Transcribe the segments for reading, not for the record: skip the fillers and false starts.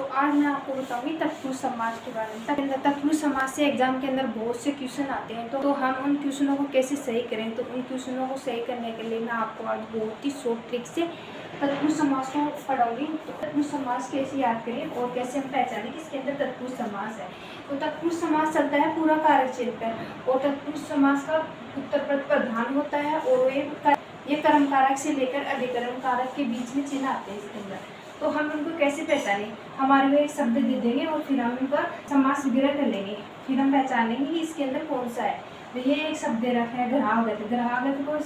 तो आज मैं आपको बताऊंगी तत्पुरुष समास के बारे में। तत्पुरुष समास से एग्जाम के अंदर बहुत से क्वेश्चन आते हैं, तो हम उन क्वेश्चनों को कैसे सही करें। तो उन क्वेश्चनों को सही करने के लिए मैं आपको आज बहुत ही शॉर्ट ट्रिक से तत्पुरुष समास को पढ़ाऊंगी। तो तत्पुरुष समास कैसे याद करें और कैसे हम पहचानें कि इसके अंदर तत्पुरुष समास है। तो तत्पुरुष समास चलता है पूरा कारक चिन्ह पर, और तत्पुरुष समास का उत्तरपद प्रधान होता है, और ये कर्म कारक से लेकर अधिकरण कारक के बीच में चिन्ह आते हैं इसके अंदर। तो हम उनको कैसे पहचानें, हमारे को एक शब्द दे देंगे और फिर हम उनका समास विग्रह कर लेंगे, फिर हम पहचानेंगे कि इसके अंदर कौन सा है। तो ये एक शब्द दे रखा है ग्रहागत, ग्रहागत को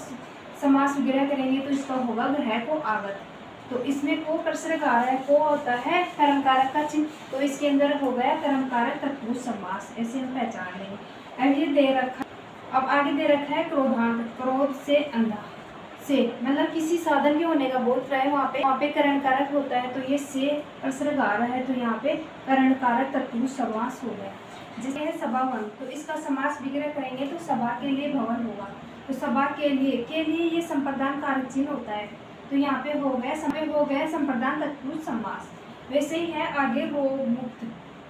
समास विग्रह करेंगे तो इसका होगा ग्रह को आगत। तो इसमें को प्रसर्ग आ रहा है, को होता है कर्म कारक का चिन्ह, तो इसके अंदर हो गया कर्म कारक तत्पुरुष समास, ऐसे हम पहचान लेंगे। अब ये दे रखा, अब आगे दे रखा है क्रोधांत, क्रोध से अंधा से, मतलब किसी साधन के होने का बोल रहा है, वहाँ पे करण कारक होता है, तो ये से प्रसर्ग आ रहा है, तो यहाँ पे करण कारक तत्पुरुष समास हो गया। जैसे है सभावन, तो इसका समास विग्रह करेंगे तो सभा के लिए भवन होगा, तो सभा के लिए ये संप्रदान कारक चिन्ह होता है, तो यहाँ पे हो गया संप्रदान तत्पुरुष समास। वैसे ही है आगे रोग मुक्त,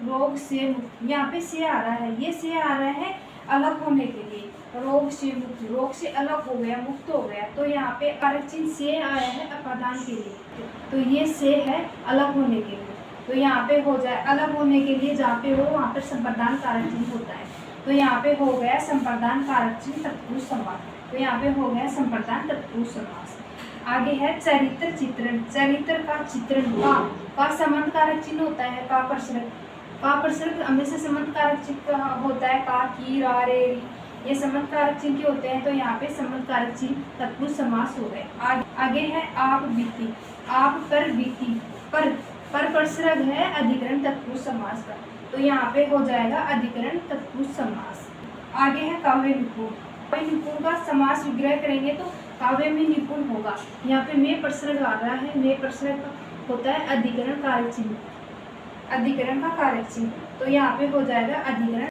रोग से मुक्त, यहाँ पे से आ रहा है, ये से आ रहा है अलग होने के लिए, रोग से मुक्त, रोग से अलग हो गया, मुक्त हो गया, तो यहाँ पे कारक चिन्ह से आया है अपादान के लिए, तो ये से है अलग होने के लिए, तो यहाँ पे हो जाए अलग होने के लिए, जहाँ पे हो वहाँ पर संप्रदान कारक चिन्ह होता है, तो यहाँ पे हो गया संप्रदान कारक चिन्ह तत्पुरुष समास, तो यहाँ पे हो गया संप्रदान तत्पुरुष समास। आगे है चरित्र चित्रण, चरित्र का चित्रण का संबंध कारक चिन्ह होता है का प्रसर्ग, का प्रसर्ग हमेशा संबंध कारक चिन्ह होता है, का की रा रे ये संबंध कारक चिन्ह के होते हैं, तो यहाँ पे संबंध कारक चिन्ह तत्पुरुष समास हो गए। आगे है आप बीती, आप पर बीती, पर प्रसर्ग है अधिकरण तत्पुरुष समास का, तो यहाँ पे हो जाएगा अधिकरण तत्पुरुष समास। आगे है काव्य निपुण, काव्य निपुण का समास विग्रह करेंगे तो काव्य में निपुण होगा, यहाँ पे में प्रसर्ग आ रहा है, में प्रसर्ग होता है अधिकरण कारक चिन्ह, अधिकरण का कारक चिन्ह, तो यहाँ पे हो जाएगा अधिकरण